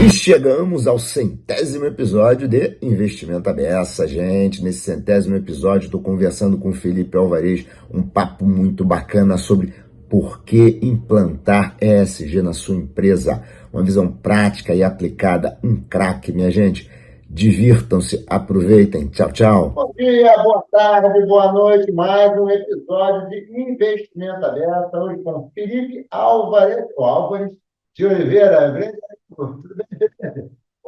E chegamos ao 100º episódio de Investimento Abessa, gente. Nesse 100º episódio, estou conversando com o Felipe Alvarez, um papo muito bacana sobre por que implantar ESG na sua empresa. Uma visão prática e aplicada, um craque, minha gente. Divirtam-se, aproveitem. Tchau, tchau. Bom dia, boa tarde, boa noite. Mais um episódio de Investimento Aberto. Hoje com Felipe Álvares, de Oliveira. Grande amigo. Tudo bem?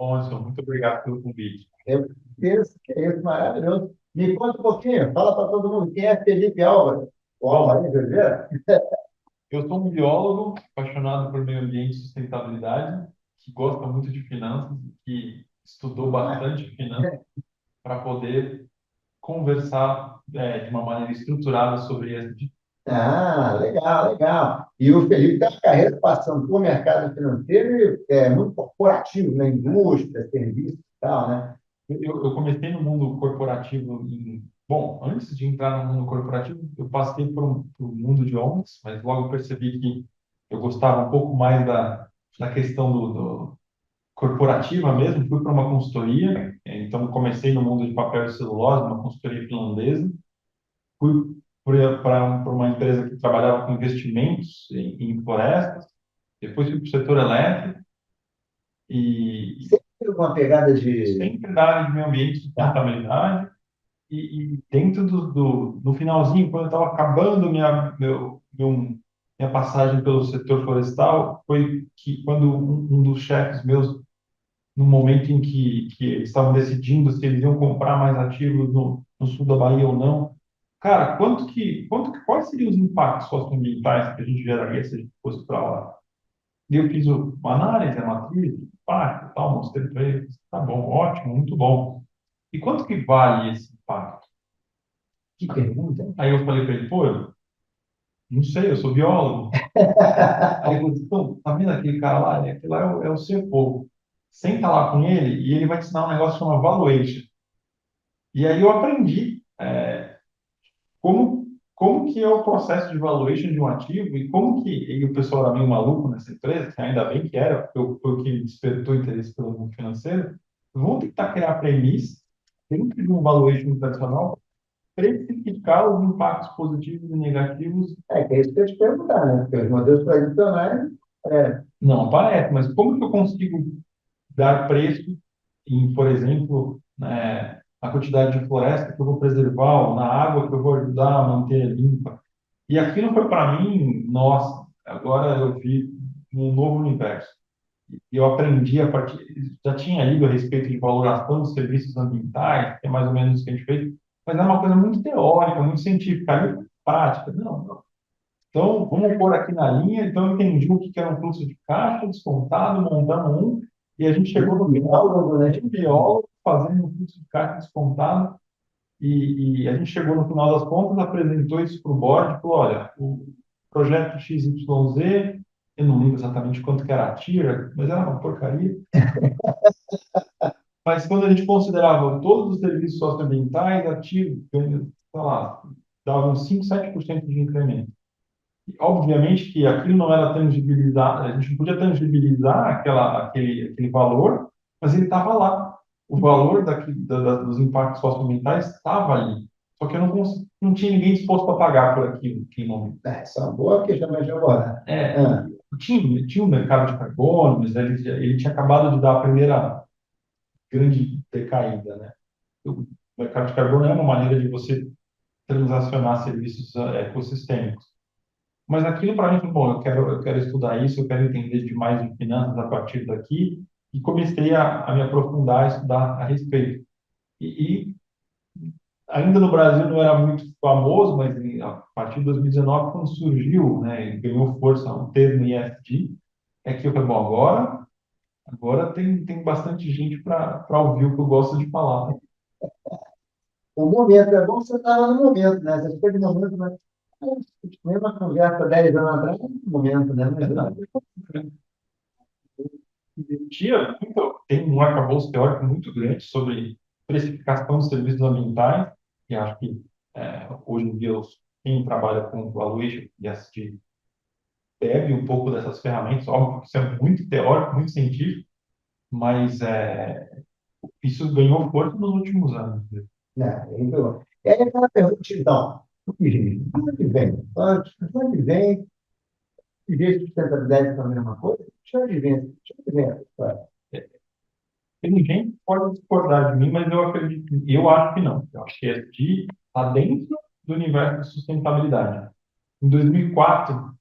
Anderson, muito obrigado pelo convite. Que é isso, maravilhoso. Me conta um pouquinho, fala para todo mundo quem é Felipe Álvares. O Álvares de Oliveira? Eu sou um biólogo apaixonado por meio ambiente e sustentabilidade, que gosta muito de finanças, que estudou bastante finanças para poder conversar de uma maneira estruturada sobre esse. Ah, legal, legal. E o Felipe tem uma carreira passando por mercado financeiro e muito corporativo, na indústria, serviços e tal, né? Eu comecei no mundo corporativo bom, antes de entrar no mundo corporativo, eu passei por um mundo de ONGs, mas logo percebi que eu gostava um pouco mais da questão do corporativa mesmo, fui para uma consultoria, então comecei no mundo de papel e celulose, uma consultoria finlandesa, fui para uma empresa que trabalhava com investimentos em florestas, depois fui para o setor elétrico e Sempre uma pegada de. sempre da área de meio ambiente e sustentabilidade. E dentro do finalzinho, quando eu estava acabando minha passagem pelo setor florestal, foi que quando um dos chefes meus, no momento em que eles estavam decidindo se eles iam comprar mais ativos no sul da Bahia ou não, cara, quais seriam os impactos socioambientais que a gente geraria se a gente fosse para lá? E eu fiz uma análise, a matriz, impacto, tal, mostrei para eles, tá bom, ótimo, muito bom. E quanto que vale esse impacto? Que pergunta? Aí eu falei para ele, pô, eu não sei, eu sou biólogo. Aí ele falou, então, tá vendo aquele cara lá? Aquele lá é o CFO. Senta lá com ele e ele vai te ensinar um negócio chamado valuation. E aí eu aprendi como, como que é o processo de valuation de um ativo e como que, e o pessoal era meio maluco nessa empresa, que ainda bem que era, porque foi o que despertou interesse pelo mundo financeiro, vão tentar criar premissa dentro de um valuation tradicional, precificar os impactos positivos e negativos. Que é isso que eu ia te perguntar, né? Porque os modelos tradicionais. Não aparece, mas como que eu consigo dar preço em, por exemplo, a quantidade de floresta que eu vou preservar, ou na água que eu vou ajudar a manter limpa? E aquilo foi para mim, nossa, agora eu vi um novo universo. E eu aprendi a partir, já tinha lido a respeito de valoração dos serviços ambientais, que é mais ou menos isso que a gente fez, mas é uma coisa muito teórica, muito científica, ali foi prática. Não, não. Então, vamos pôr aqui na linha. Então, eu entendi o que era um fluxo de caixa descontado, montamos um, e a gente chegou no final, né, de biólogo, fazendo um fluxo de caixa descontado, e a gente chegou no final das contas, apresentou isso para o board, e falou, olha, o projeto XYZ, eu não lembro exatamente quanto que era a tira, mas era uma porcaria. Mas quando a gente considerava todos os serviços socioambientais, a tira, sei lá, dava uns 5, 7% de incremento. Obviamente que aquilo não era tangibilizar, a gente não podia tangibilizar aquele valor, mas ele estava lá. O valor dos impactos socioambientais estava ali. Só que eu não tinha ninguém disposto a pagar por aquilo, aquele momento. Essa é uma boa questão, mas agora. Tinha um mercado de carbono, mas ele tinha acabado de dar a primeira grande decaída, né? O mercado de carbono é uma maneira de você transacionar serviços ecossistêmicos. Mas aquilo para mim foi bom, eu quero estudar isso, eu quero entender de mais de finanças a partir daqui, e comecei a me aprofundar, a estudar a respeito. E ainda no Brasil não era muito famoso, mas a partir de 2019, quando surgiu, né, e ganhou força o termo ESG, é que eu falei, bom, agora tem bastante gente para ouvir o que eu gosto de falar. O momento é bom você estar lá no momento, né? Você fica de momento, mas. Mesma conversa 10 anos atrás, no momento, né? Mas, Tem um arcabouço teórico muito grande sobre precificação de serviços ambientais, e acho que hoje em dia quem trabalha com valuation e assistir bebe um pouco dessas ferramentas, óbvio que isso é muito teórico, muito científico, mas isso ganhou força nos últimos anos. Né? Então, e aí aquela pergunta, então, de onde vem? De onde vem? Existe sustentabilidade com a mesma coisa? De onde vem? De onde vem essa história? Tem gente que pode discordar de mim, mas eu acho que não. Eu acho que está dentro do universo de sustentabilidade. Em 2004,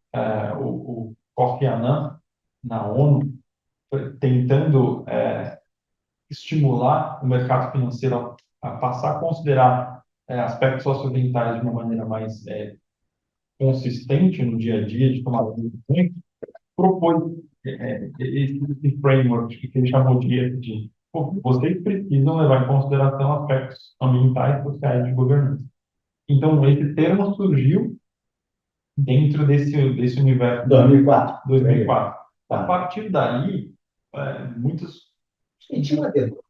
o Kofi Annan, na ONU, tentando estimular o mercado financeiro a passar a considerar aspectos socioambientais de uma maneira mais consistente no dia a dia de tomada de decisões, propôs esse framework que ele chamou de pô, vocês precisam levar em consideração aspectos ambientais, sociais e de governança. Então, esse termo surgiu dentro desse universo 2004. 2004. A Tá. partir daí, muitos... E tinha uma pergunta.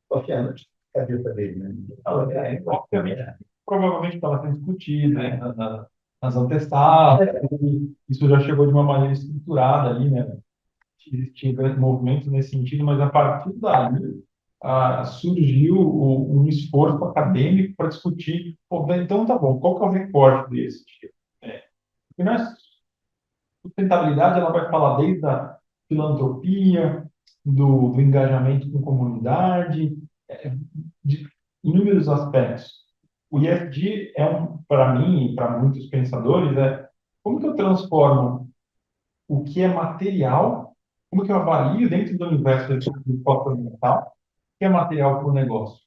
Qual que é a cabeça dele, né? Obviamente, provavelmente estava sendo discutido, né, nas antessalas, isso já chegou de uma maneira estruturada ali, né? Existiam movimentos nesse sentido, mas a partir daí surgiu um esforço acadêmico para discutir, pô, então tá bom, qual que é o recorte desse tipo? Porque sustentabilidade ela vai falar desde a filantropia, do engajamento com comunidade, de inúmeros aspectos. O ESG para mim e para muitos pensadores, como que eu transformo o que é material, como que eu avalio dentro do universo do comportamental, o que é material para o negócio.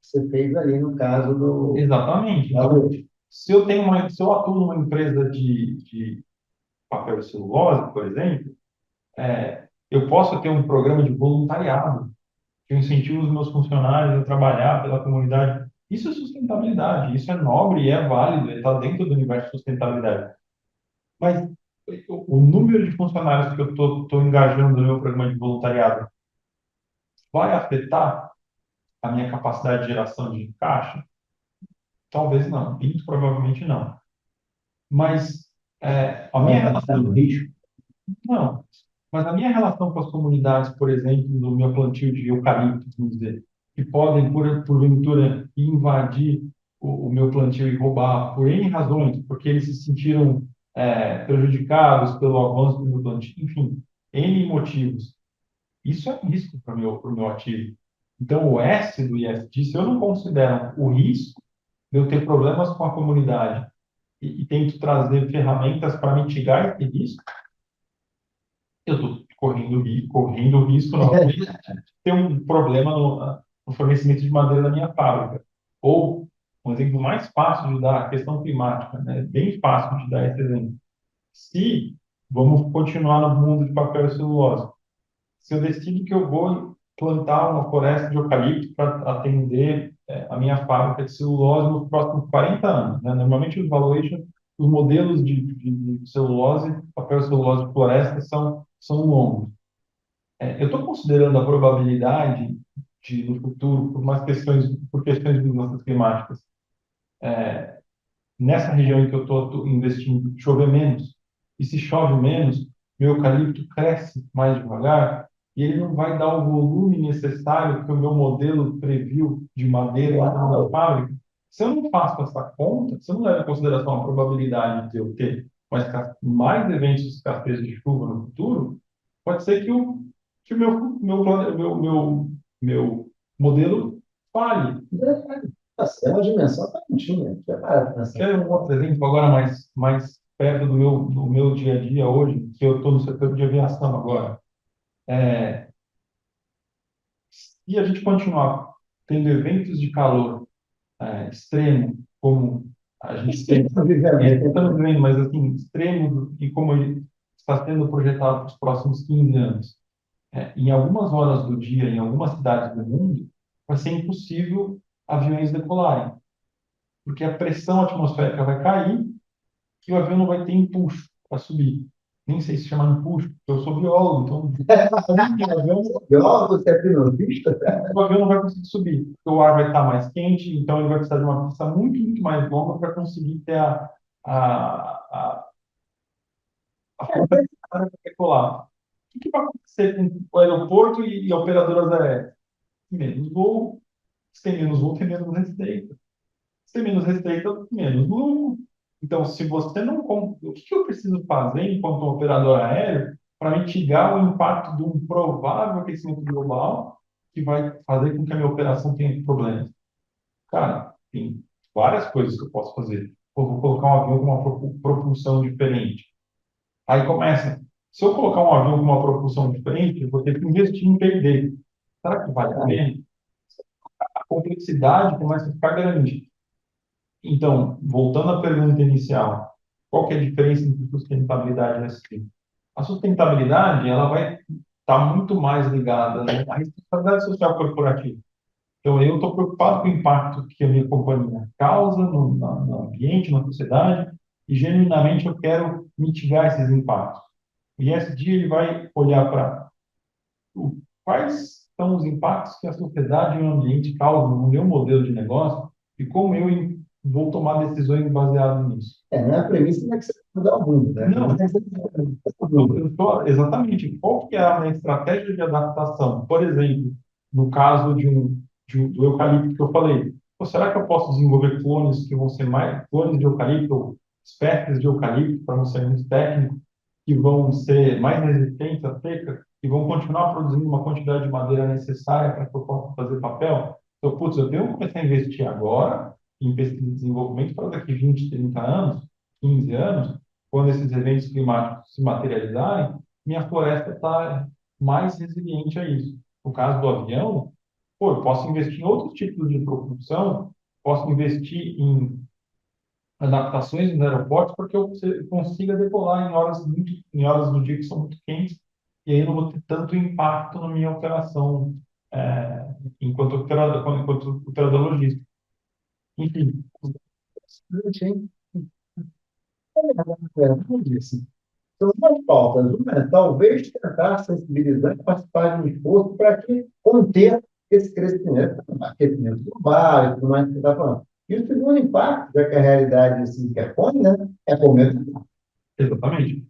Você fez ali no caso do... Exatamente. Então, se eu atuo numa empresa de papel e celulose, por exemplo, eu posso ter um programa de voluntariado que eu incentivo os meus funcionários a trabalhar pela comunidade. Isso é sustentabilidade, isso é nobre e é válido, está dentro do universo de sustentabilidade. Mas o número de funcionários que eu estou engajando no meu programa de voluntariado vai afetar a minha capacidade de geração de caixa? Talvez não, muito provavelmente não. Mas a minha relação no risco. não. Mas a minha relação com as comunidades, por exemplo, no meu plantio de eucaliptos, vamos dizer, que podem, porventura, invadir o meu plantio e roubar por N razões, porque eles se sentiram prejudicados pelo avanço do meu plantio, enfim, N motivos. Isso é risco para o meu ativo. Então, o S do ISD, se eu não considero o risco de eu ter problemas com a comunidade e tento trazer ferramentas para mitigar esse risco, eu estou correndo o risco novamente de ter um problema no fornecimento de madeira da minha fábrica. Ou, um exemplo mais fácil de dar, a questão climática, né? Bem fácil de dar esse exemplo. Se vamos continuar no mundo de papel e celulose, se eu decido que eu vou plantar uma floresta de eucalipto para atender a minha fábrica de celulose nos próximos 40 anos, né? Normalmente os modelos de celulose, papel e celulose de floresta são longos. Eu estou considerando a probabilidade de, no futuro, por questões de mudanças climáticas, nessa região em que eu estou investindo, chover menos. E se chove menos, meu eucalipto cresce mais devagar e ele não vai dar o volume necessário que o meu modelo previu de madeira na fábrica. Se eu não faço essa conta, se eu não levo em consideração a probabilidade de eu ter mais eventos de escassez de chuva no futuro, pode ser que o meu modelo falhe. É uma dimensão que eu não tinha. Quero um outro exemplo agora mais perto do meu dia a dia hoje, que eu estou no setor de aviação agora. Se a gente continuar tendo eventos de calor extremo, como a gente tem, estamos vivendo, mas assim, extremo e como ele está sendo projetado para os próximos 15 anos, em algumas horas do dia, em algumas cidades do mundo, vai ser impossível aviões decolarem, porque a pressão atmosférica vai cair e o avião não vai ter impulso para subir. Nem sei se chama impulso, porque eu sou biólogo, então Biólogo, você é filosofista? o avião não vai conseguir subir, porque o ar vai estar mais quente, então ele vai precisar de uma pista muito, muito mais longa para conseguir ter a força para decolar. que vai acontecer com o aeroporto e operadoras aéreas? Menos voo, se tem menos voo, tem menos receita. Se tem menos receita, menos lucro. Então, se você não... O que eu preciso fazer enquanto operador aéreo para mitigar o impacto de um provável aquecimento global que vai fazer com que a minha operação tenha problemas? Cara, tem várias coisas que eu posso fazer. Eu vou colocar um avião com uma propulsão diferente. Aí começa. Se eu colocar um avião com uma propulsão diferente, eu vou ter que investir em P&D. Será que vale a pena? A complexidade começa a ficar grande. Então, voltando à pergunta inicial, qual que é a diferença entre sustentabilidade e ESG? A sustentabilidade, ela vai estar muito mais ligada, né, à responsabilidade social corporativa. Então, eu estou preocupado com o impacto que a minha companhia causa no ambiente, na sociedade, e genuinamente eu quero mitigar esses impactos. O ESG ele vai olhar para quais são os impactos que a sociedade e o ambiente causam no meu modelo de negócio e como eu vou tomar decisões baseadas nisso. Não é a premissa não é que você vai mudar o mundo, né? Não, Mas é exatamente. Qual que é a minha estratégia de adaptação? Por exemplo, no caso do eucalipto que eu falei, pô, será que eu posso desenvolver clones que vão ser mais clones de eucalipto, ou espécies de eucalipto, para não ser muito técnico, que vão ser mais resistentes à seca e vão continuar produzindo uma quantidade de madeira necessária para que eu possa fazer papel? Então, putz, eu tenho que começar a investir agora em pesquisa e desenvolvimento para daqui 20, 30 anos, 15 anos, quando esses eventos climáticos se materializarem, minha floresta está mais resiliente a isso. No caso do avião, pô, eu posso investir em outros tipos de propulsão, posso investir em adaptações nos aeroportos porque eu consiga decolar em horas do dia que são muito quentes e aí eu não vou ter tanto impacto na minha operação enquanto operador logístico. Enfim, interessante, hein? Como disse, são duas pautas. Uma é talvez tentar sensibilizar e participar de um esforço para que conter esse crescimento, aquecimento global e tudo mais que você está falando. E o segundo impacto, já que a realidade se interpõe, né, é com medo. exatamente.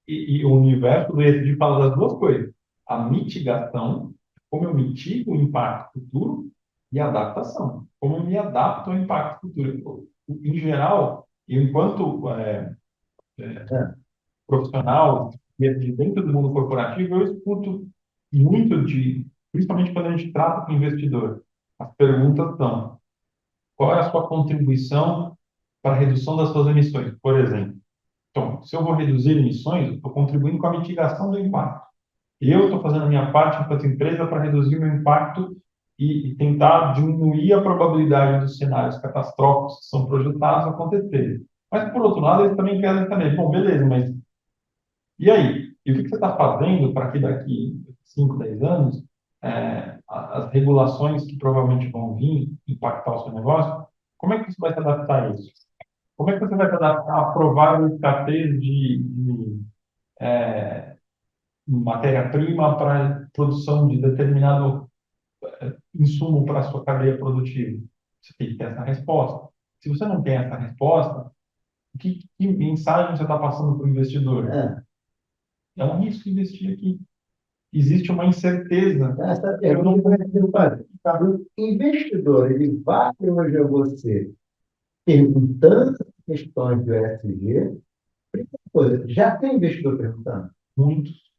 E o universo do ESG fala das duas coisas: a mitigação, como eu mitigo o impacto futuro, e a adaptação, como eu me adapto ao impacto futuro. Em geral, eu, enquanto É. profissional, de dentro do mundo corporativo, eu escuto muito principalmente quando a gente trata com investidor, as perguntas são: qual é a sua contribuição para a redução das suas emissões, por exemplo? Então, se eu vou reduzir emissões, eu estou contribuindo com a mitigação do impacto. Eu estou fazendo a minha parte enquanto empresa para reduzir o meu impacto e tentar diminuir a probabilidade dos cenários catastróficos que são projetados acontecerem. Mas, por outro lado, eles também querem saber, bom, beleza, mas e aí? E o que você está fazendo para que daqui 5, 10 anos, as regulações que provavelmente vão vir impactar o seu negócio, como é que você vai se adaptar a isso? Como é que você vai se adaptar à provável escassez de matéria-prima para produção de determinado insumo para a sua cadeia produtiva? Você tem que ter essa resposta. Se você não tem essa resposta, que mensagem você está passando para o investidor? É. É um risco investir aqui. Existe uma incerteza. Essa pergunta é que eu faço. O investidor, ele vai hoje a você perguntando questões do ESG. Primeira coisa, já tem investidor perguntando? Muitos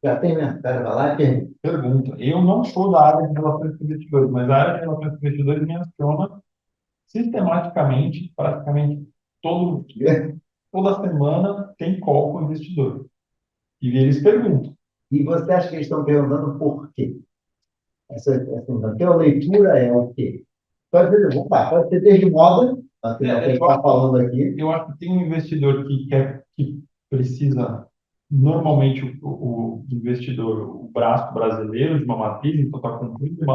Já tem mesmo? O cara vai lá e pergunta. perguntam. Eu não sou da área de relações com investidores, mas a área de relações com investidores me aciona sistematicamente, praticamente toda semana tem call com o investidor. E eles perguntam. E você acha que eles estão perguntando por quê? A tua leitura é o quê? Vamos lá, pode ser desde moda, afinal, quem está falando aqui. Eu acho que tem um investidor que precisa, normalmente o investidor, o braço brasileiro de uma matriz, então está cumprindo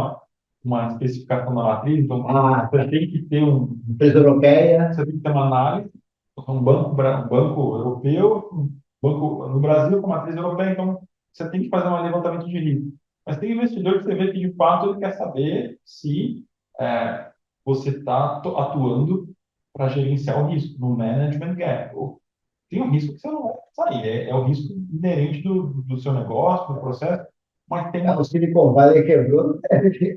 uma especificação da matriz, então você tem que ter empresa europeia. você tem que ter uma análise, um banco europeu, um banco no Brasil com matriz europeia, então você tem que fazer um levantamento de risco. Mas tem investidor que você vê que de fato ele quer saber se você está atuando para gerenciar o risco, no management gap. tem um risco que você não vai sair. É o risco inerente do seu negócio, do processo, mas tem uma. O Silicon Valley quebrou,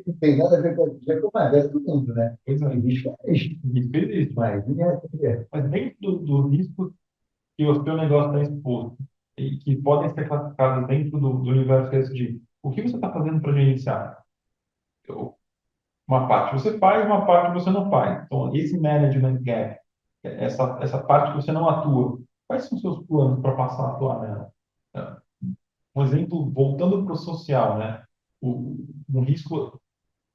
não tem nada a ver com o mais velho do mundo, né? Pois é, E risco é risco, risco existe. mas Mas dentro do risco que o seu negócio está exposto e que podem ser classificados dentro do universo ESG, o que você está fazendo para gerenciar? Uma parte você faz, uma parte você não faz. Então, esse management gap, essa parte que você não atua, quais são os seus planos para passar a atuar nela? Um exemplo, voltando para o social, né? Um risco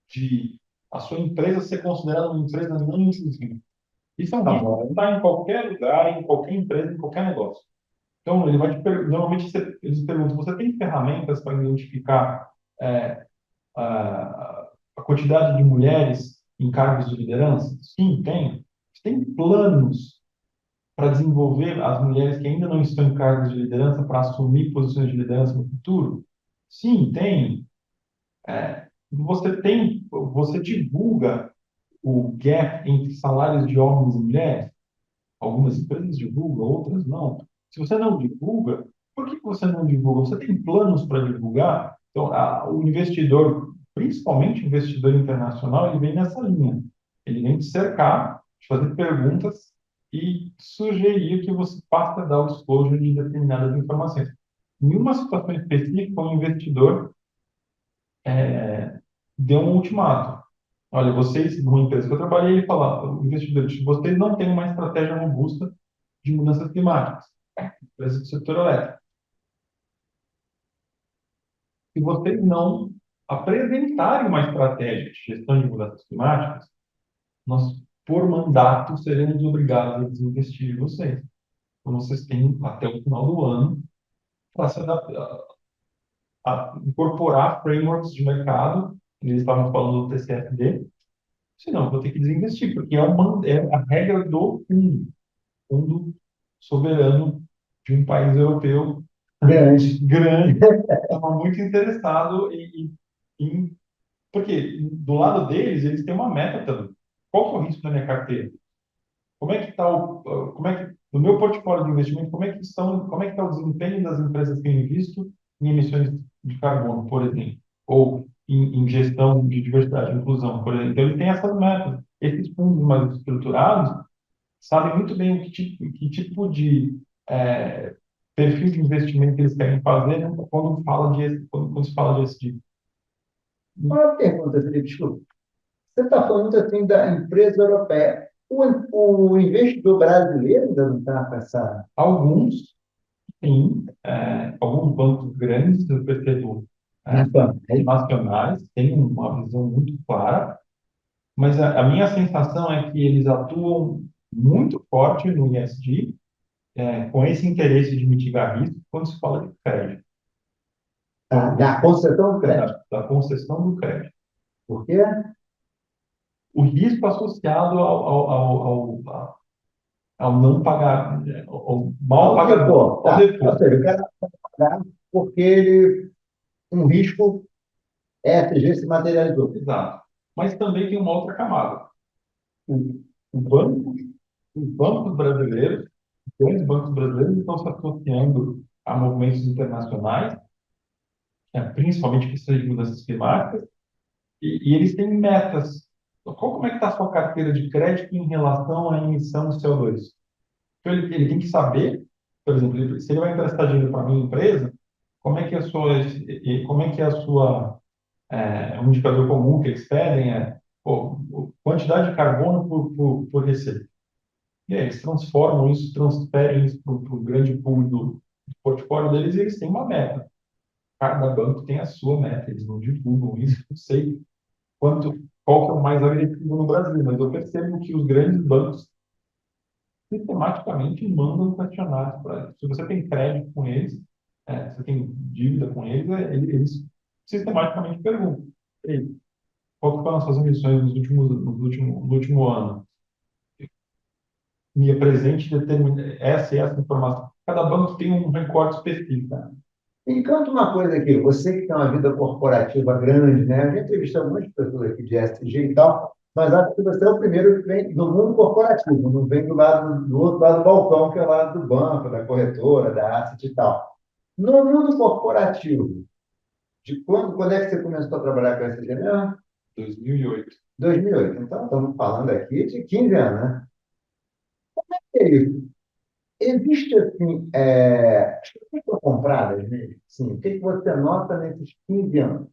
de a sua empresa ser considerada uma empresa não inclusiva. Isso é um tá risco que bom. está em qualquer lugar, em qualquer empresa, em qualquer negócio. Então, ele vai normalmente eles perguntam, você tem ferramentas para identificar é, a quantidade de mulheres em cargos de liderança? Sim, tem. Você tem planos para desenvolver as mulheres que ainda não estão em cargos de liderança para assumir posições de liderança no futuro? Sim, tem. Você divulga o gap entre salários de homens e mulheres? Algumas empresas divulgam, outras não. Se você não divulga, por que você não divulga? Você tem planos para divulgar? Então, o investidor, principalmente o investidor internacional, ele vem nessa linha. Ele vem te cercar, te fazer perguntas e sugerir que você passe a dar o disclosure de determinadas informações. Em uma situação específica, um investidor deu um ultimato. Olha, vocês, numa empresa que eu trabalhei, ele falava, investidores, vocês não têm uma estratégia robusta de mudanças climáticas, empresas do setor elétrico. Se vocês não apresentarem uma estratégia de gestão de mudanças climáticas, nós, por mandato, seremos obrigados a desinvestir em vocês. Então, vocês têm até o final do ano para se adaptar, a incorporar frameworks de mercado, eles estavam falando do TCFD, senão eu vou ter que desinvestir, porque é a regra do fundo soberano de um país europeu Grande. grande, estava muito interessado porque do lado deles, eles têm uma meta também. Qual que é o risco da minha carteira? Como é que está no meu portfólio de investimento, como é que está o desempenho das empresas que eu invisto em emissões de carbono, por exemplo, ou em gestão de diversidade e inclusão, por exemplo. Então, ele tem essas metas. Esses fundos mais estruturados sabem muito bem que tipo de perfil de investimento que eles querem fazer, né, quando se fala de ESG. Uma pergunta, Felipe, desculpa. Você está falando assim da empresa europeia. O investidor brasileiro ainda não está com essa. Alguns, sim, alguns bancos grandes, eu percebo, nacionais, têm uma visão muito clara, mas a minha sensação é que eles atuam muito forte no ESG, com esse interesse de mitigar risco quando se fala de crédito, Da concessão do crédito. da concessão do crédito. Por quê? O risco associado ao não pagar, ao mal pagador, ao Tá. Ou default. seja, o cara vai pagar porque um risco ESG se materializou. Exato. Mas também tem uma outra camada. O, o banco, os bancos brasileiros, os grandes bancos brasileiros estão se associando a movimentos internacionais, principalmente questões de mudanças climáticas, e eles têm metas. Então, como é que está a sua carteira de crédito em relação à emissão de CO2? Então, ele tem que saber, por exemplo, se ele vai emprestar dinheiro para a minha empresa, como é que é a sua, um indicador comum que eles pedem quantidade de carbono por receita. E aí eles transformam isso, transferem isso para o grande pool do portfólio deles e eles têm uma meta. Cada banco tem a sua meta, eles não divulgam isso, não sei qual que é o mais agressivo no Brasil, mas eu percebo que os grandes bancos sistematicamente mandam questionários para eles. Se você tem crédito com eles, você tem dívida com eles, eles sistematicamente perguntam: Ei, qual que foram as suas emissões no último ano? Me apresente essa e essa informação. Cada banco tem um recorte específico. Me conta uma coisa aqui, você que tem uma vida corporativa grande, né? Eu já entrevistei algumas pessoas aqui de ESG e tal, Mas acho que você é o primeiro que vem do mundo corporativo, não vem do outro lado do balcão, que é o lado do banco, da corretora, da asset e tal. No mundo corporativo, quando é que você começou a trabalhar com essa mesmo? 2008. 2008. Então, estamos falando aqui de 15 anos, né? Que é isso? Existe, assim, estrutura compradas mesmo? Sim. O que você nota nesses 15 anos?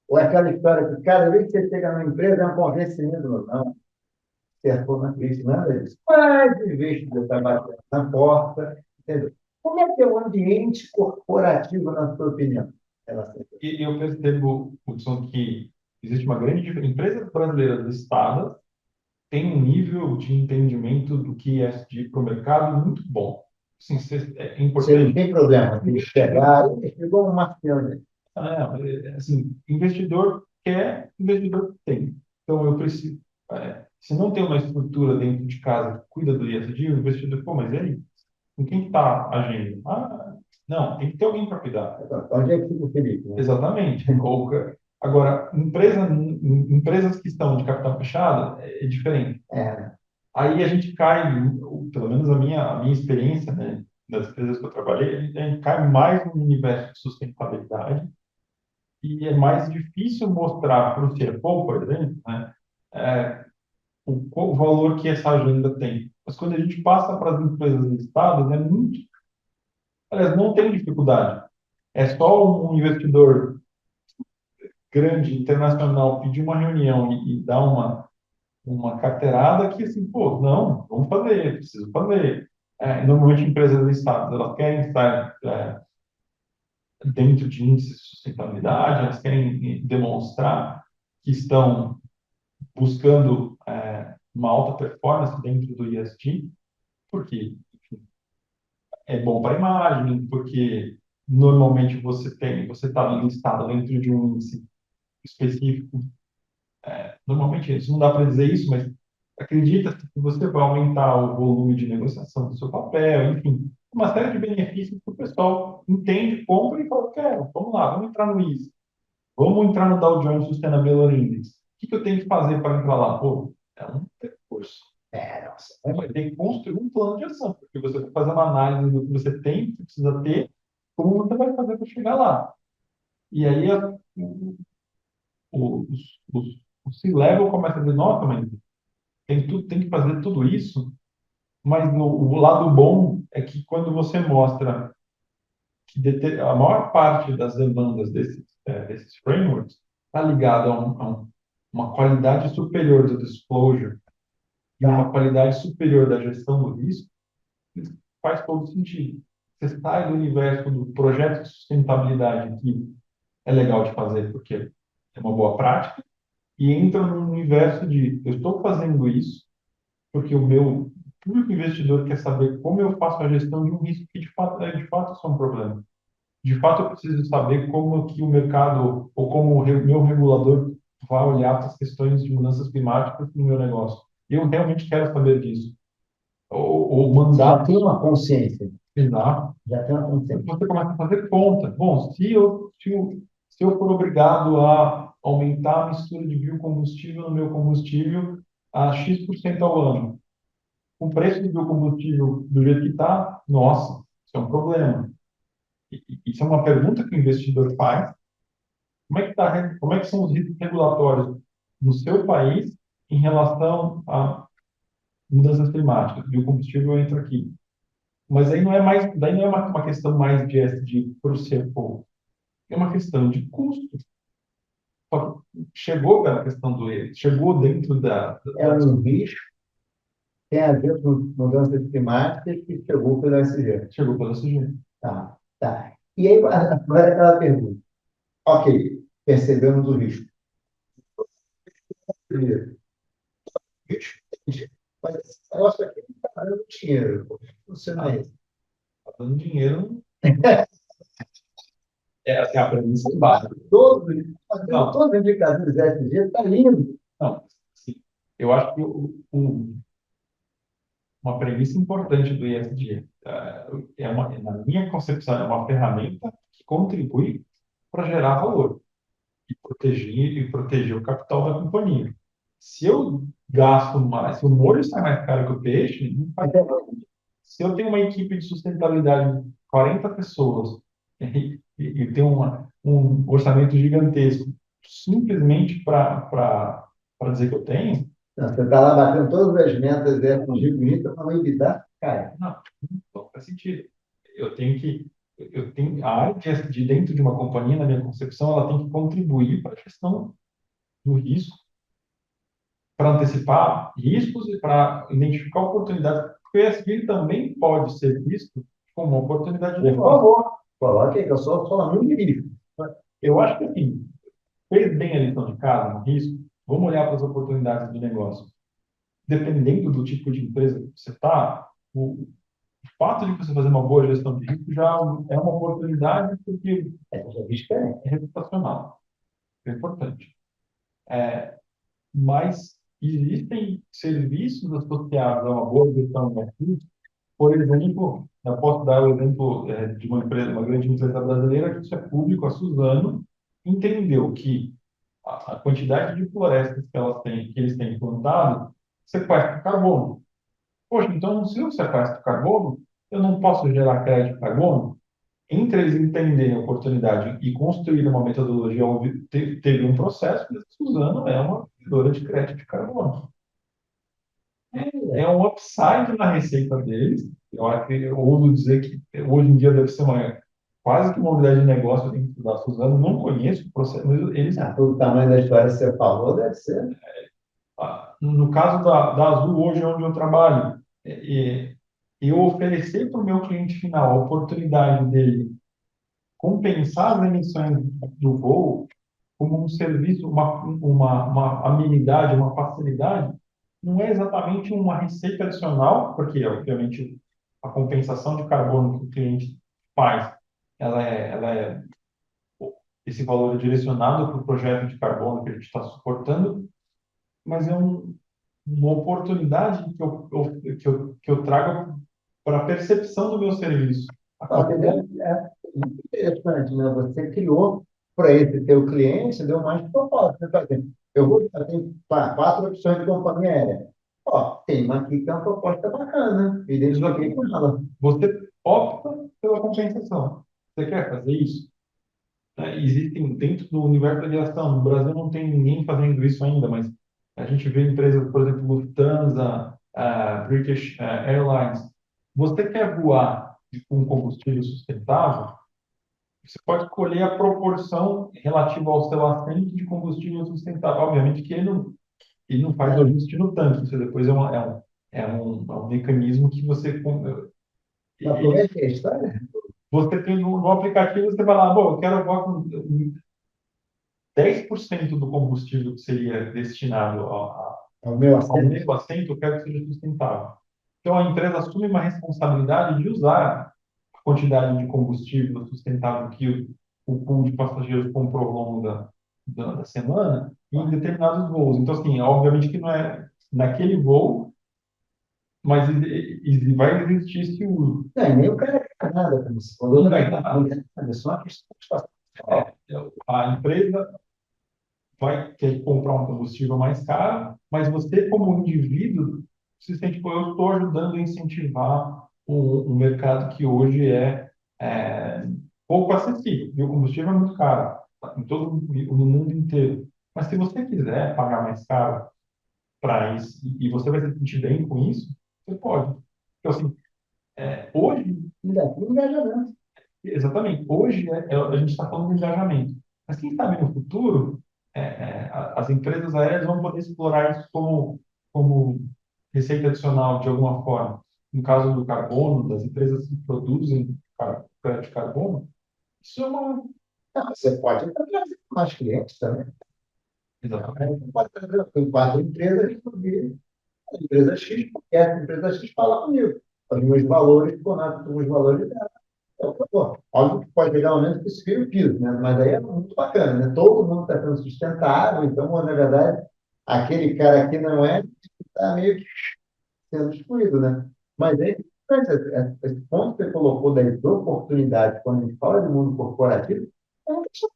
Ou é aquela história que cada vez que você chega numa empresa é um convencimento, não, acertou na crise, nada disso. Mas, em vez de estar batendo na porta, entendeu? Como é que é o ambiente corporativo, na sua opinião? E eu percebo, Hudson, que existe uma grande diferença. Empresas brasileiras listadas têm um nível de entendimento do que é ESG para o mercado muito bom. Assim, é Você não importante. tem problema de chegar, chegou um marciano, né? Assim, investidor quer, investidor tem. Então, eu preciso. Se não tem uma estrutura dentro de casa que cuida do ESG, o investidor, pô, mas e aí? Com quem está agindo? Não, tem que ter alguém para cuidar. Onde é que fica o Felipe, né? Exatamente. Agora, empresas que estão de capital fechado é diferente. É, Aí a gente cai, pelo menos a minha experiência, né, das empresas que eu trabalhei, a gente cai mais no universo de sustentabilidade e é mais difícil mostrar para o CFO, por exemplo, né, é, o valor que essa agenda tem. Mas quando a gente passa para as empresas listadas, é muito, elas não têm dificuldade. É só um investidor grande, internacional, pedir uma reunião e dar uma carteirada que, assim, pô, não, vamos fazer, preciso fazer. Normalmente, empresas listadas, elas querem estar dentro de índices de sustentabilidade, elas querem demonstrar que estão buscando uma alta performance dentro do ESG, porque é bom para a imagem, porque normalmente você está listado dentro de um índice específico. Normalmente, isso não dá para dizer isso, mas acredita que você vai aumentar o volume de negociação do seu papel, enfim, uma série de benefícios que o pessoal entende, compra e fala, quero, vamos lá, vamos entrar no ISE, vamos entrar no Dow Jones Sustainability Index. O que eu tenho que fazer para entrar lá? Pô, é um percurso. nossa. Vai ter que construir um plano de ação, porque você vai fazer uma análise do que você tem, que precisa ter, como você vai fazer para chegar lá. E aí o C-Level começa a dizer, nossa, mas tem que fazer tudo isso, mas o lado bom é que quando você mostra que a maior parte das demandas desses frameworks está ligada uma qualidade superior do disclosure e uma qualidade superior da gestão do risco, faz todo sentido. Você sai do universo do projeto de sustentabilidade, que é legal de fazer porque é uma boa prática, e entra no universo de eu estou fazendo isso porque o meu público investidor quer saber como eu faço a gestão de um risco que de fato isso é um problema. De fato, eu preciso saber como que o mercado ou como o meu regulador vai olhar para as questões de mudanças climáticas no meu negócio. Eu realmente quero saber disso. Ou Já mandar tem uma consciência. exato. Já tem uma consciência. Você começa a fazer conta. Bom, se eu for obrigado a aumentar a mistura de biocombustível no meu combustível a X% ao ano, o preço do biocombustível do jeito que está, nossa, isso é um problema. Isso é uma pergunta que o investidor faz. Como é que são os riscos regulatórios no seu país em relação a mudanças climáticas? O biocombustível entra aqui. Mas aí não é mais, daí não é uma questão mais de ESG para o CFO. É uma questão de custo. Só que chegou pela questão do erro, chegou dentro É um risco, tem a ver com mudanças climáticas que chegou pelo SG. chegou pela SG. Tá, tá. E aí, agora aquela pergunta. Ok, percebemos o risco. Primeiro, risco, entendi. Mas esse negócio aqui não está dando dinheiro. Como é que funciona isso? Tá dando dinheiro. É assim, a premissa é básica. Fazendo Não, todos os indicadores SG, está lindo. não. Assim, eu acho que uma premissa importante do ESG na minha concepção, é uma ferramenta que contribui para gerar valor e proteger o capital da companhia. se eu gasto mais, se o molho sai mais caro que o peixe, não faz sentido. Se eu tenho uma equipe de sustentabilidade de 40 pessoas e tenho um orçamento gigantesco, simplesmente para dizer que eu tenho, Não, você está lá batendo todas as metas, com bonita, mas o EBITDA cai. não, não faz sentido. A área de dentro de uma companhia, na minha concepção, ela tem que contribuir para a gestão do risco, para antecipar riscos e para identificar oportunidades. Porque o ESG também pode ser visto como uma oportunidade de Por negócio. favor, coloque aí, que eu sou aluno de risco. Eu acho que, assim, fez bem a lição de casa, no risco, vamos olhar para as oportunidades do negócio. Dependendo do tipo de empresa que você está, o fato de você fazer uma boa gestão de risco já é uma oportunidade, porque Já risco é. é reputacional, é importante. Mas existem serviços associados a uma boa gestão de risco. Por exemplo, eu posso dar o exemplo de uma empresa, uma grande empresa brasileira, que isso é público, a Suzano, entendeu que a quantidade de florestas que elas têm, que eles têm plantado, sequestra carbono. Poxa, então, se eu sequestro carbono, eu não posso gerar crédito de carbono? Entre eles entenderem a oportunidade e construir uma metodologia, teve um processo, mas a Suzano é uma vendedora de crédito de carbono. É um upside na receita deles. Eu acho que eu ouso dizer que hoje em dia deve ser quase que uma unidade de negócio dentro da Suzano. Não conheço o processo, mas eles, Pelo tamanho da história que você falou, deve ser. no caso da Azul, hoje é onde eu trabalho, eu oferecer para o meu cliente final a oportunidade dele compensar as emissões do voo como um serviço, uma amenidade, uma facilidade, não é exatamente uma receita adicional, porque, obviamente, a compensação de carbono que o cliente faz, ela é esse valor é direcionado para o projeto de carbono que a gente está suportando, mas é uma oportunidade que eu trago para a percepção do meu serviço. A qualidade. É muito interessante, né? Você criou para esse teu cliente, deu mais propósito. Você está dizendo, eu tenho quatro opções de companhia aérea. Ó, tem uma aqui que é uma proposta bacana. Identifiquei com ela. Você opta pela compensação. Você quer fazer isso? Existem dentro do universo da aviação. No Brasil não tem ninguém fazendo isso ainda, mas a gente vê empresas, por exemplo, Lufthansa, British Airlines. Você quer voar com combustível sustentável? Você pode escolher a proporção relativa ao seu assento de combustível sustentável. Obviamente que ele não faz o ajuste no tanque. Isso depois é um mecanismo que você Mas como é que é a história? você tem no aplicativo, você vai lá, bom, eu quero voar com 10% do combustível que seria destinado É o meu ao assento. meu assento, eu quero que seja sustentável. Então, a empresa assume uma responsabilidade de usar a quantidade de combustível sustentável que o pool de passageiros comprou ao longo da semana em determinados voos. Então, assim, obviamente que não é naquele voo, mas vai existir esse uso. Não, e nem o cara quer nada, como você falou. Não vai dar. Não quer nada, é só uma questão de espaço. A empresa vai ter que comprar um combustível mais caro, mas você, como indivíduo, se sente, pô, eu estou ajudando a incentivar um mercado que hoje é pouco acessível. E o combustível é muito caro no mundo inteiro. Mas se você quiser pagar mais caro para isso e você vai se sentir bem com isso, você pode. Então, assim, hoje, Ainda tem engajamento. exatamente, hoje a gente está falando de engajamento. Mas quem sabe no futuro as empresas aéreas vão poder explorar isso como receita adicional de alguma forma. No caso do carbono, das empresas que produzem crédito de carbono, isso é uma. Não, você pode até trazer mais clientes também. Exatamente. Você pode trazer, tem quatro empresas, resolver. A empresa X, porque essa empresa X fala comigo. Os meus valores conectam com os valores dela. Então, pô, óbvio que pode pegar um momento que isso vira o piso, né? Mas aí é muito bacana, né? Todo mundo está sendo sustentável, então, na verdade, aquele cara aqui não é, está meio que sendo excluído, né? Mas é interessante, esse ponto que você colocou das oportunidades, quando a gente fala de mundo corporativo, é uma questão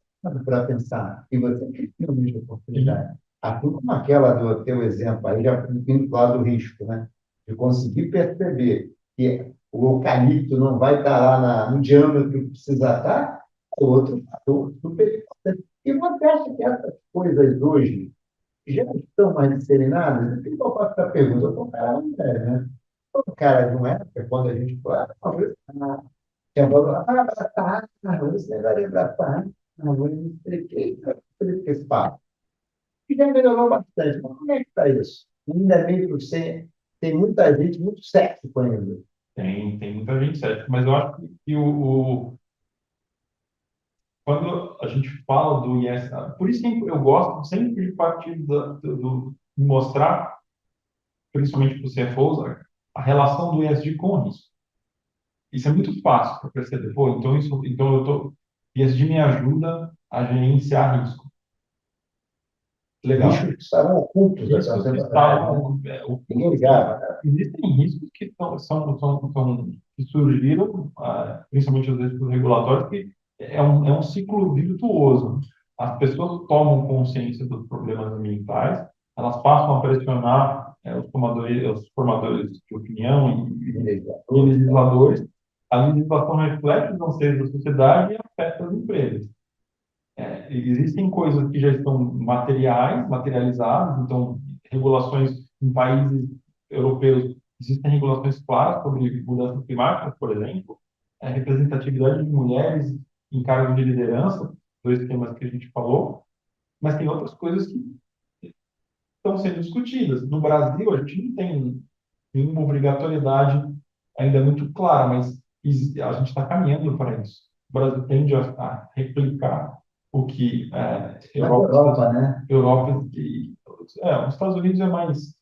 para pensar. E você cria uma mesma E oportunidade. assim como aquela do teu exemplo, aí já indo para o lado do risco, né? De conseguir perceber que o eucalipto não vai estar lá no diâmetro que precisa estar, é outro fator super importante. E você acha que essas coisas hoje já estão mais disseminadas? E qual faço a pergunta? Eu sou um cara não é, né? Eu sou um cara de uma época, quando a gente fala, tinha falado, abraçar, você vai abraçar, eu me expliquei, eu expliquei esse papo. E já melhorou bastante. Mas como é que está isso? Ainda meio que você tem muita gente muito cético ainda. Tem muita gente certa, mas eu acho que quando a gente fala do IS, por isso que eu gosto sempre de partir de mostrar, principalmente para os CFOs, a relação do ESG com o risco. Isso é muito fácil para perceber. Pô, ESG me ajuda a gerenciar risco. Legal. Riscos que estavam ocultos até um Riscos que tempo atrás, né? estavam Ninguém ocultos. ligava, né? Existem riscos que surgiram, principalmente os riscos regulatórios, que é um ciclo virtuoso. As pessoas tomam consciência dos problemas ambientais, elas passam a pressionar os formadores de opinião e legisladores. A legislação reflete os anseios da sociedade e afeta as empresas. Existem coisas que já estão materializadas, então, regulações em países europeus, existem regulações claras sobre mudanças climáticas, por exemplo, representatividade de mulheres em cargos de liderança, dois temas que a gente falou, mas tem outras coisas que estão sendo discutidas. No Brasil, a gente não tem nenhuma obrigatoriedade ainda muito clara, mas a gente está caminhando para isso. O Brasil tende a replicar o que Na Europa, né? Europa os Estados Unidos é mais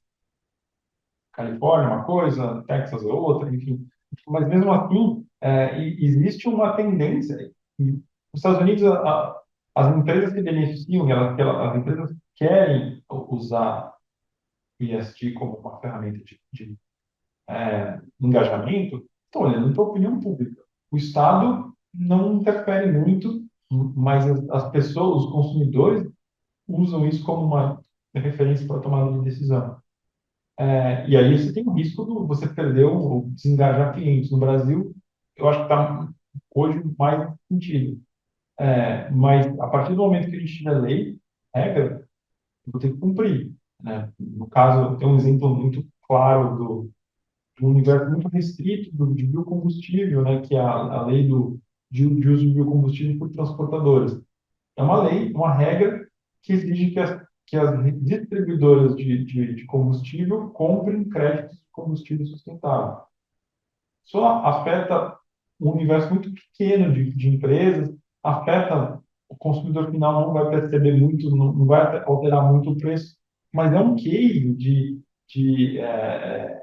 Califórnia uma coisa, Texas é outra, enfim. Mas mesmo assim, existe uma tendência. E os Estados Unidos, as empresas se beneficiam, as empresas querem usar o ESG como uma ferramenta de engajamento, estão olhando para a opinião pública. O Estado não interfere muito, mas as pessoas, os consumidores, usam isso como uma referência para a tomada de decisão. E aí você tem o risco de você perder ou desengajar clientes. No Brasil, eu acho que está hoje mais sentido. Mas a partir do momento que a gente tiver lei, regra, eu vou ter que cumprir. Né? No caso, tem um exemplo muito claro de um universo muito restrito de biocombustível, né? Que é a lei de uso de biocombustível por transportadores. É uma lei, uma regra que exige que as distribuidoras de combustível comprem créditos de combustível sustentável. Só afeta um universo muito pequeno de empresas, afeta o consumidor final, não vai perceber muito, não vai alterar muito o preço, mas é um case de, é,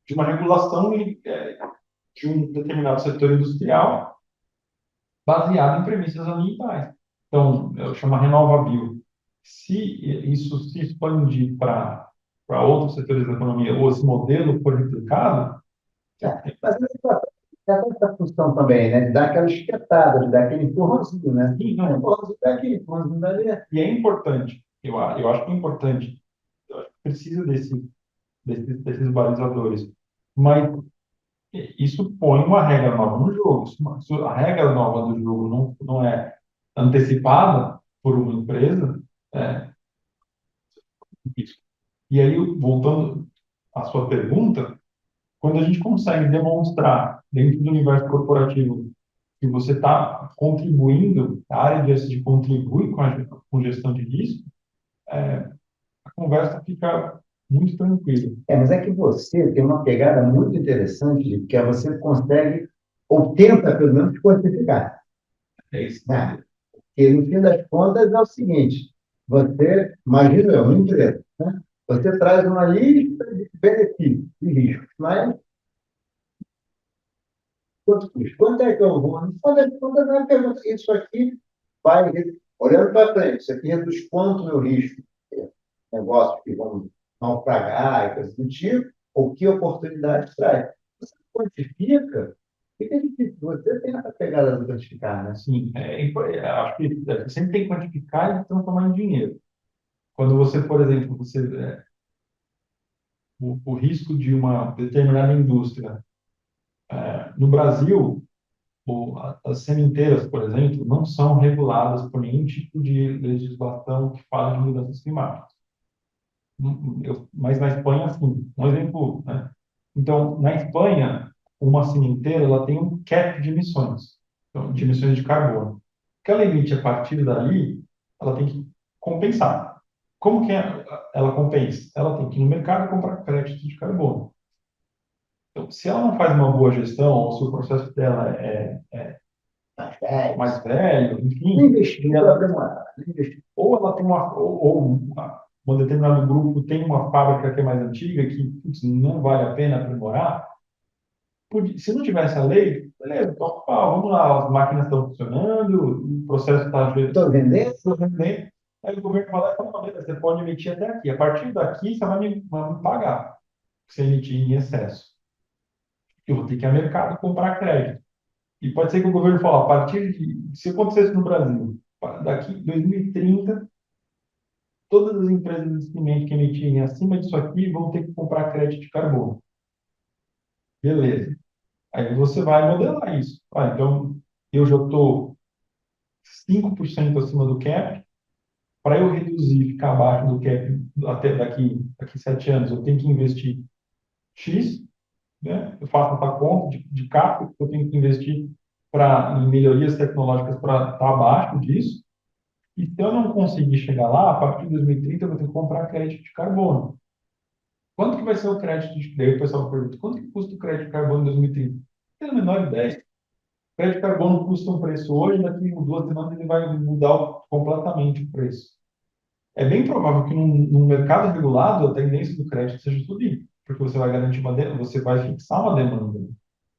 de uma regulação de um determinado setor industrial baseado em premissas ambientais. Então, eu chamo RenovaBio. Se isso se expandir para outros setores da economia, ou esse modelo for replicado, Mas essa função também, né? De dar aquela espetada, de dar aquele empurrãozinho, né? sim, não, Empurrãozinho daqui, empurrãozinho dali. e é importante, eu acho que é importante, eu acho que precisa desses balizadores, mas isso põe uma regra nova no jogo. Se a regra nova do jogo não é antecipada por uma empresa, é, isso. E aí, voltando à sua pergunta, quando a gente consegue demonstrar dentro do universo corporativo que você está contribuindo, a área de SD contribui com gestão de risco, a conversa fica muito tranquila. Mas é que você tem uma pegada muito interessante, que é você consegue, ou tenta pelo menos, quantificar. É isso. Né? E no fim das contas é o seguinte: você, imagina eu, uma empresa, né? Você traz uma lista de benefícios e riscos, mas quanto custa? Quanto é que eu vou? No final das contas, é uma pergunta: isso aqui vai, olhando para frente, isso aqui reduz quanto o meu risco? Negócios que vão naufragar e coisas do tipo, ou que oportunidades traz? Você quantifica, fica difícil. Você tem essa pegada de quantificar, né? Sim, acho que sempre tem que quantificar e transformar em dinheiro. Quando você, por exemplo, o risco de uma determinada indústria, no Brasil, as sementeiras, por exemplo, não são reguladas por nenhum tipo de legislação que fala de mudanças climáticas. Mas na Espanha, sim. Um exemplo, né? Então, na Espanha, uma sementeira ela tem um cap de emissões, então, de emissões de carbono. O que ela emite a partir dali, ela tem que compensar. Como que ela compensa? Ela tem que ir no mercado comprar crédito de carbono. Então, se ela não faz uma boa gestão, ou se o processo dela É, mais velho, enfim, investir para ela, aprimorar. Investir. ou ela tem um determinado grupo tem uma fábrica que é mais antiga, que putz, não vale a pena aprimorar, se não tivesse a lei, beleza, toca o pau, vamos lá, as máquinas estão funcionando, o processo está Estou vendendo? rendendo, aí o governo vai lá e fala, não, beleza, você pode emitir até aqui, a partir daqui você vai me pagar, se emitir em excesso. Eu vou ter que ir ao mercado comprar crédito. E pode ser que o governo fale, a partir de, se acontecesse no Brasil, daqui 2030, todas as empresas de cimento que emitirem acima disso aqui vão ter que comprar crédito de carbono. Beleza. Aí você vai modelar isso. Então, eu já estou 5% acima do cap. Para eu reduzir, ficar abaixo do cap até daqui 7 anos, eu tenho que investir X, né? Eu faço essa conta de cap que eu tenho que investir em melhorias tecnológicas para estar abaixo disso. E se eu não conseguir chegar lá, a partir de 2030, eu vou ter que comprar crédito de carbono. Quanto que vai ser o crédito de... Daí o pessoal pergunta, quanto que custa o crédito de carbono em 2030? Não tenho a menor ideia. O crédito de carbono custa um preço hoje, daqui a 2 semanas ele vai mudar completamente o preço. É bem provável que num mercado regulado a tendência do crédito seja subir, porque você vai garantir você vai fixar uma demanda.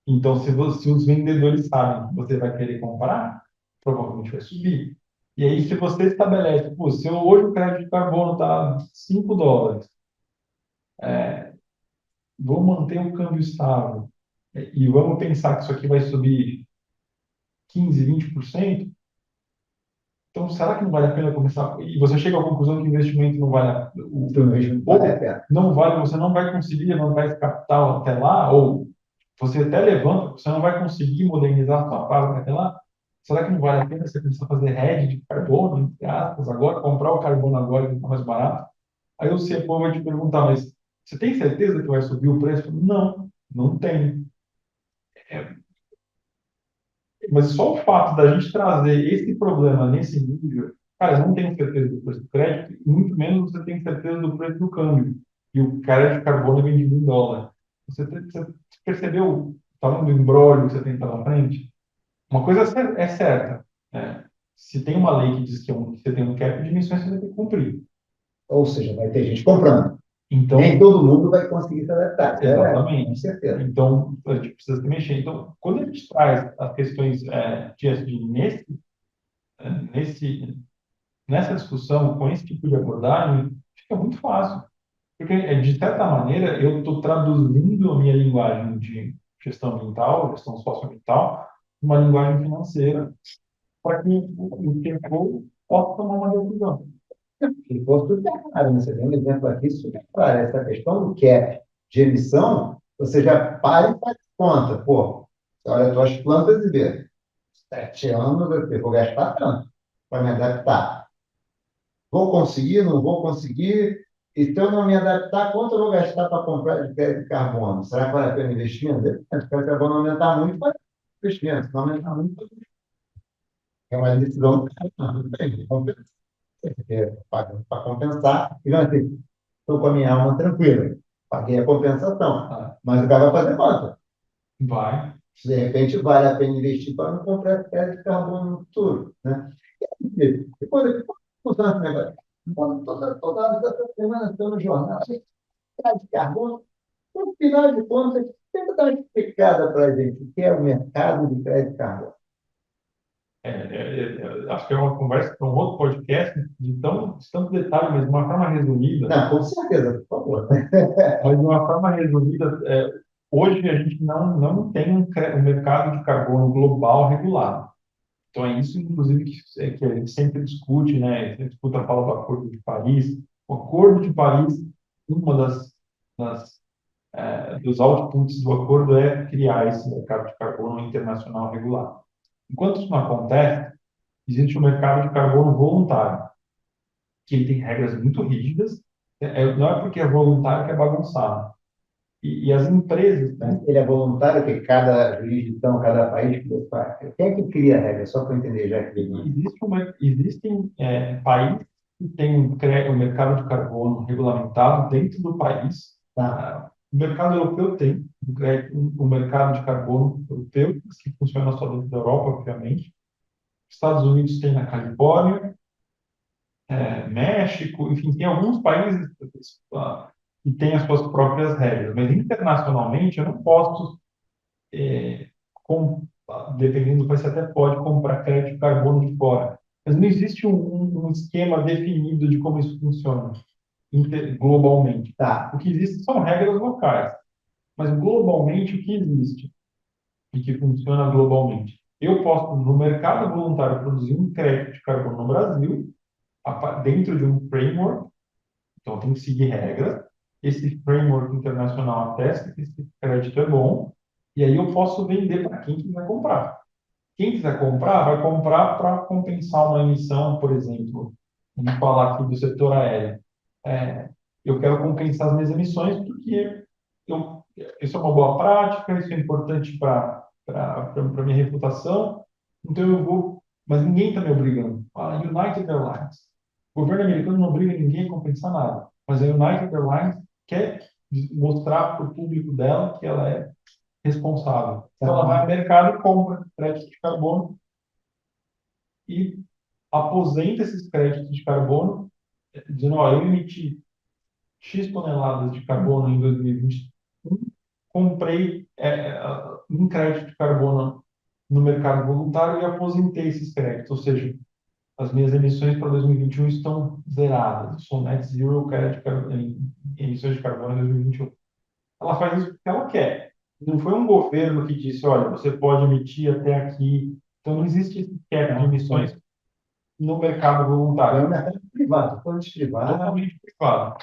Então, se os vendedores sabem que você vai querer comprar, provavelmente vai subir. E aí, se você estabelece, pô, se hoje o crédito de carbono está $5, vamos manter o câmbio estável e vamos pensar que isso aqui vai subir 15, 20%, então será que não vale a pena começar? E você chega à conclusão que o investimento não vale Então, investimento vale a pena. não vale, você não vai conseguir levantar esse capital até lá, ou você até levanta, você não vai conseguir modernizar a sua fábrica até lá. Será que não vale a pena você começar a fazer hedge de carbono, entre aspas, agora, comprar o carbono agora que está mais barato? Aí o CFO vai te perguntar, mas você tem certeza que vai subir o preço? Não, não tem. Mas só o fato da gente trazer esse problema nesse nível, cara, eu não tenho certeza do preço do crédito, e muito menos você tem certeza do preço do câmbio. E o crédito de carbono é vendido em dólar. Você percebeu o tamanho do imbróglio que você tem pela frente? Uma coisa é certa, né? Se tem uma lei que diz que você tem um cap de emissões, você vai ter que cumprir. Ou seja, vai ter gente comprando. Então, Nem todo mundo vai conseguir se adaptar. Com exatamente. certeza. Então, a gente precisa se mexer. Então, quando a gente traz as questões de ESG nesse, nessa discussão, com esse tipo de abordagem, fica muito fácil. Porque, de certa maneira, eu estou traduzindo a minha linguagem de gestão ambiental, gestão socioambiental, uma linguagem financeira, para que o tempo possa tomar uma decisão. Se for super claro, né? Você tem um exemplo aqui super claro. Essa questão do cap de emissão, você já para e faz conta. Pô, você olha as tuas plantas e vê. 7 anos eu vou gastar tanto para me adaptar. Vou conseguir, não vou conseguir? E se eu não me adaptar, quanto eu vou gastar para comprar de crédito de carbono? Será que vale a pena investir? Se o crédito de carbono aumentar muito, vai investir. Se não aumentar muito, é uma decisão que tudo bem, para compensar. E não assim, estou com a minha alma tranquila, paguei a compensação, mas o cara vai fazer conta. Vai. De repente, vale a pena investir para não comprar crédito de carbono no futuro. Né? E quando funciona esse negócio? Quando toda semana estou no jornal, crédito de carbono, no final de contas, tenta dar uma explicada para a gente o que é o mercado de crédito de carbono. Acho que é uma conversa para um outro podcast de tanto detalhe, mas de uma forma resumida. Não, com certeza, por favor. Mas de uma forma resumida, hoje a gente não tem um mercado de carbono global regulado. Então, é isso, inclusive, que a gente sempre discute, né? A gente discuta a fala do Acordo de Paris. O Acordo de Paris, uma das dos outputs do acordo é criar esse mercado de carbono internacional regulado. Enquanto isso não acontece, existe um mercado de carbono voluntário, que ele tem regras muito rígidas. Não é porque é voluntário que é bagunçado. E as empresas, né? Ele é voluntário, que cada jurisdição, cada país faz. Quem é que cria a regra? Só para eu entender, já que Existem países que têm um mercado de carbono regulamentado dentro do país. tá. O mercado europeu tem o mercado de carbono europeu, que funciona só dentro da Europa, obviamente. Os Estados Unidos tem na Califórnia, México, enfim, tem alguns países que têm as suas próprias regras, mas internacionalmente eu não posso, com, dependendo do país, você até pode comprar crédito de carbono de fora, mas não existe um esquema definido de como isso funciona globalmente. Tá. O que existe são regras locais, mas globalmente o que existe e que funciona globalmente? Eu posso, no mercado voluntário, produzir um crédito de carbono no Brasil, dentro de um framework, então tem que seguir regras. Esse framework internacional atesta que esse crédito é bom, e aí eu posso vender para quem quiser comprar. Quem quiser comprar, vai comprar para compensar uma emissão, por exemplo. Vamos falar aqui do setor aéreo. Eu quero compensar as minhas emissões porque isso é uma boa prática, isso é importante para a minha reputação, então eu vou. Mas ninguém está me obrigando. A United Airlines. O governo americano não obriga ninguém a compensar nada, mas a United Airlines quer mostrar para o público dela que ela é responsável. Então, ela vai ao mercado e compra crédito de carbono e aposenta esses créditos de carbono, dizendo: ó, eu emiti X toneladas de carbono em 2021, comprei um crédito de carbono no mercado voluntário e aposentei esses créditos, ou seja, as minhas emissões para 2021 estão zeradas. Eu sou net zero em emissões de carbono em 2021. Ela faz isso porque ela quer. Não foi um governo que disse: olha, você pode emitir até aqui. Então, não existe esse cap de emissões no mercado É voluntário. um mercado privado, totalmente privado. Totalmente privado.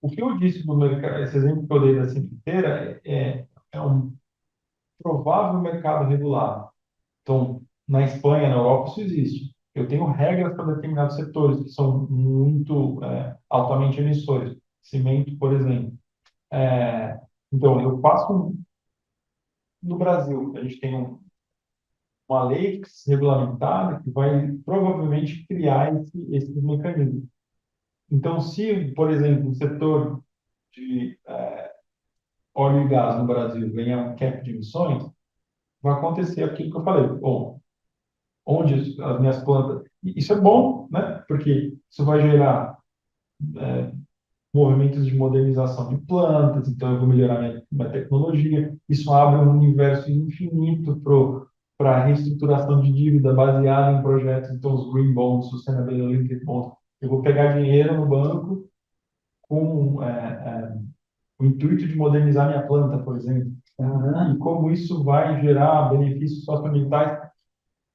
O que eu disse do mercado, esse exemplo que eu dei da Cinqueira, é um provável mercado regulado. Então, na Espanha, na Europa, isso existe. Eu tenho regras para determinados setores que são muito altamente emissores. Cimento, por exemplo. Então, eu faço no Brasil, a gente tem uma lei regulamentada que vai provavelmente criar esse mecanismo. Então, se, por exemplo, o setor de óleo e gás no Brasil ganhar um cap de emissões, vai acontecer aquilo que eu falei. Bom, onde as minhas plantas. Isso é bom, né? Porque isso vai gerar movimentos de modernização de plantas, então eu vou melhorar minha tecnologia. Isso abre um universo infinito para a reestruturação de dívida baseada em projetos, então os Green Bonds, Sustainability Linked Bonds. Eu vou pegar dinheiro no banco com o intuito de modernizar minha planta, por exemplo. E como isso vai gerar benefícios socioambientais,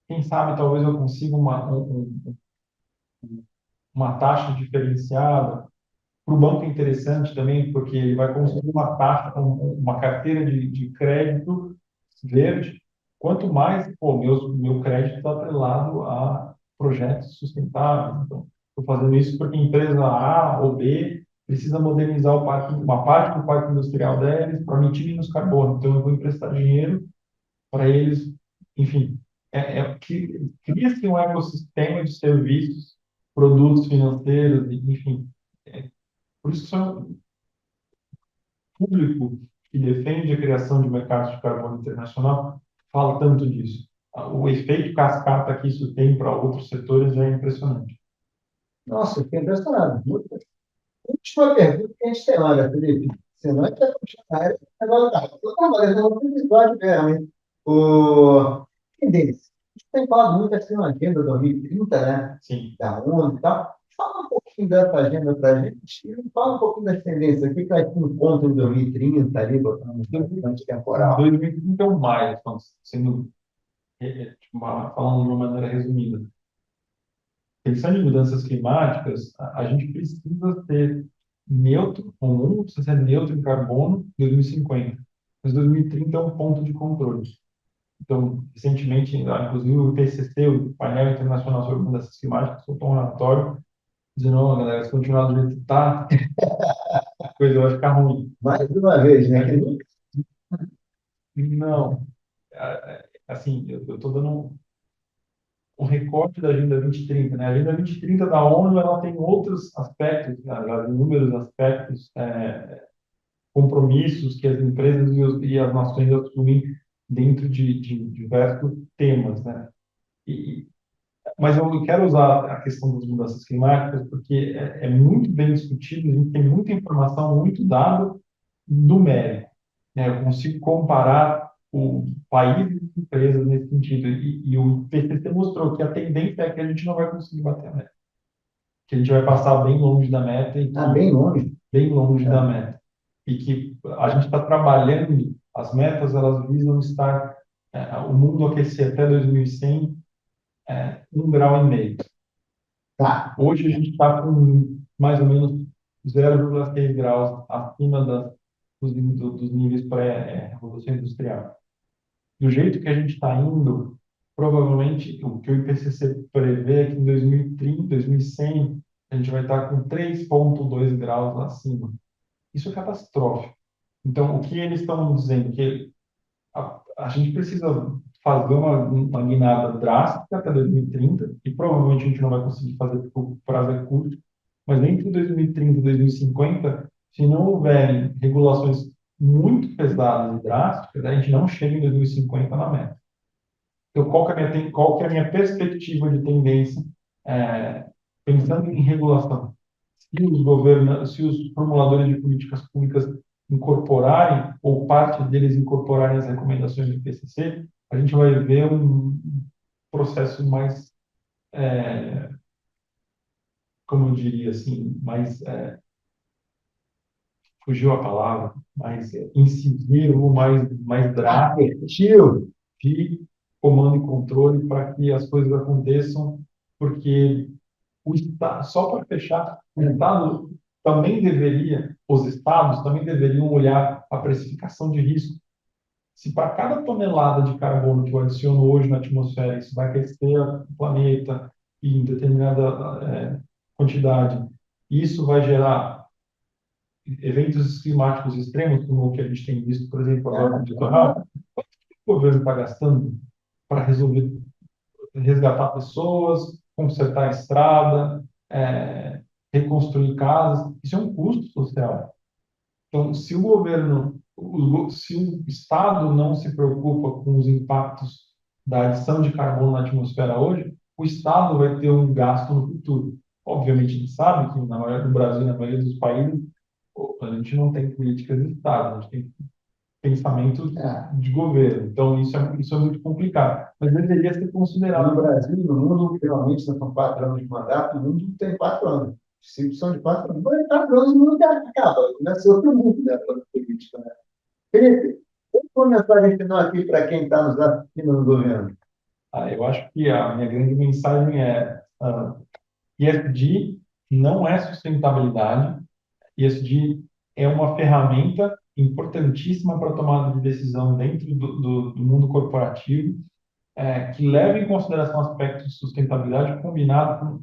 quem sabe talvez eu consiga uma taxa diferenciada. Para o banco é interessante também, porque ele vai conseguir uma taxa, uma carteira de crédito verde. Quanto mais, pô, meu crédito está atrelado a projetos sustentáveis. Então, estou fazendo isso porque a empresa A ou B precisa modernizar uma parte do parque industrial deles para emitir menos carbono. Então, eu vou emprestar dinheiro para eles, enfim, cria-se um ecossistema de serviços, produtos financeiros, enfim. Por isso que são público que defende a criação de mercados de carbono internacional fala tanto disso. O efeito cascata que isso tem para outros setores é impressionante. Nossa, fiquei impressionado. Última pergunta que a gente tem, olha, Felipe. Senão a gente vai continuar na área. Agora tá. Não, mas é um episódio mesmo, hein? Tendência. A gente tem falado muito assim na Agenda 2030, né? Sim. Da ONU e tal. Fala um pouquinho dessa agenda para a gente e fala um pouquinho das tendências. O que vai ter um ponto em 2030 ali, botando um bastante temporal. 2030 é um milestone, sendo tipo, falando de uma maneira resumida, pensando em mudanças climáticas, a gente precisa ser neutro, o mundo precisa ser neutro em carbono em 2050. Mas 2030 é um ponto de controle. Então, recentemente, inclusive o IPCC, o Painel Internacional sobre Mudanças Climáticas, soltou um relatório dizendo, não, galera, se continuar do jeito que está, a coisa vai ficar ruim. Mais uma vez, né? Que Não, assim, eu estou dando um recorte da Agenda 2030, né? A Agenda 2030 da ONU, ela tem outros aspectos, né? Inúmeros aspectos, compromissos que as empresas e as nações assumem dentro de diversos temas, né? E, mas eu quero usar a questão das mudanças climáticas porque é muito bem discutido, a gente tem muita informação, muito dado numérico, né? Eu consigo comparar o país e empresas nesse sentido. E o PCC mostrou que a tendência é que a gente não vai conseguir bater a meta, que a gente vai passar bem longe da meta e está bem longe. bem longe da É. meta. E que a gente está trabalhando, as metas elas visam estar, o mundo aquecer até 2100, 1,5 graus. Tá. Hoje a gente está com mais ou menos 0,6 graus acima dos níveis pré-revolução industrial. Do jeito que a gente está indo, provavelmente o que o IPCC prevê é que em 2030, 2100, a gente vai estar com 3,2 graus acima. Isso é catastrófico. Então, o que eles estão dizendo? Que a gente precisa fazer uma guinada drástica até 2030, e provavelmente a gente não vai conseguir fazer porque o prazo é curto, mas entre 2030 e 2050, se não houverem regulações muito pesadas e drásticas, a gente não chega em 2050 na meta. Então, qual que é a minha perspectiva de tendência, pensando em regulação? Se os formuladores de políticas públicas incorporarem, ou parte deles incorporarem as recomendações do IPCC, a gente vai ver um processo mais, como eu diria assim, mais, fugiu a palavra, mais incisivo, mais drástico, Assertivo. de comando e controle para que as coisas aconteçam, porque o Estado, só para fechar, o Estado também deveria, os Estados também deveriam olhar a precificação de risco. Se para cada tonelada de carbono que eu adiciono hoje na atmosfera, isso vai aquecer o planeta em determinada quantidade, isso vai gerar eventos climáticos extremos, como o que a gente tem visto, por exemplo, agora no litoral, quanto que o governo está gastando para resolver resgatar pessoas, consertar a estrada, reconstruir casas? Isso é um custo social. Então, se o governo, se o Estado não se preocupa com os impactos da adição de carbono na atmosfera hoje, o Estado vai ter um gasto no futuro. Obviamente, a gente sabe que no Brasil, na maioria dos países, a gente não tem políticas de Estado, a gente tem pensamento de governo. Então, isso é muito complicado. Mas deveria ser No considerado. Brasil, no mundo, realmente são 4 anos de mandato, o mundo tem 4 anos. Se são de 4 anos, mas 4 anos o mundo acaba. Começa outro mundo, né, para a política, né? Felipe, uma mensagem final aqui para quem está nos assistindo, nos ouvindo. Eu acho que a minha grande mensagem é: ESG não é sustentabilidade. ESG é uma ferramenta importantíssima para a tomada de decisão dentro do mundo corporativo, que leva em consideração aspectos de sustentabilidade combinado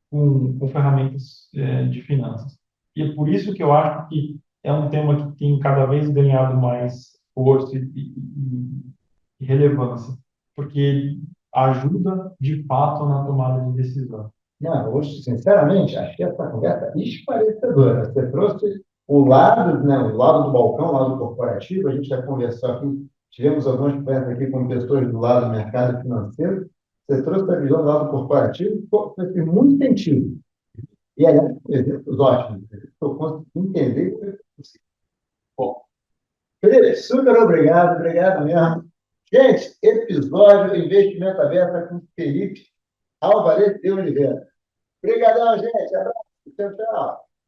com ferramentas de finanças. E é por isso que eu acho que é um tema que tem cada vez ganhado mais força e relevância, porque ele ajuda de fato na tomada de decisão. Não, hoje, sinceramente, achei essa conversa esclarecedora. Você trouxe o lado, né, o lado do balcão, o lado corporativo. A gente já conversou aqui, tivemos algumas conversas aqui com pessoas do lado do mercado financeiro. Você trouxe a visão do lado corporativo, fez muito sentido. E, aliás, exemplos ótimos. Eu consegui entender o que é possível. Bom, Felipe, super obrigado, obrigado mesmo. Gente, episódio Investimento Aberto com Felipe Alvarez de Oliveira. Obrigadão, gente. Abraço. Tchau, tchau.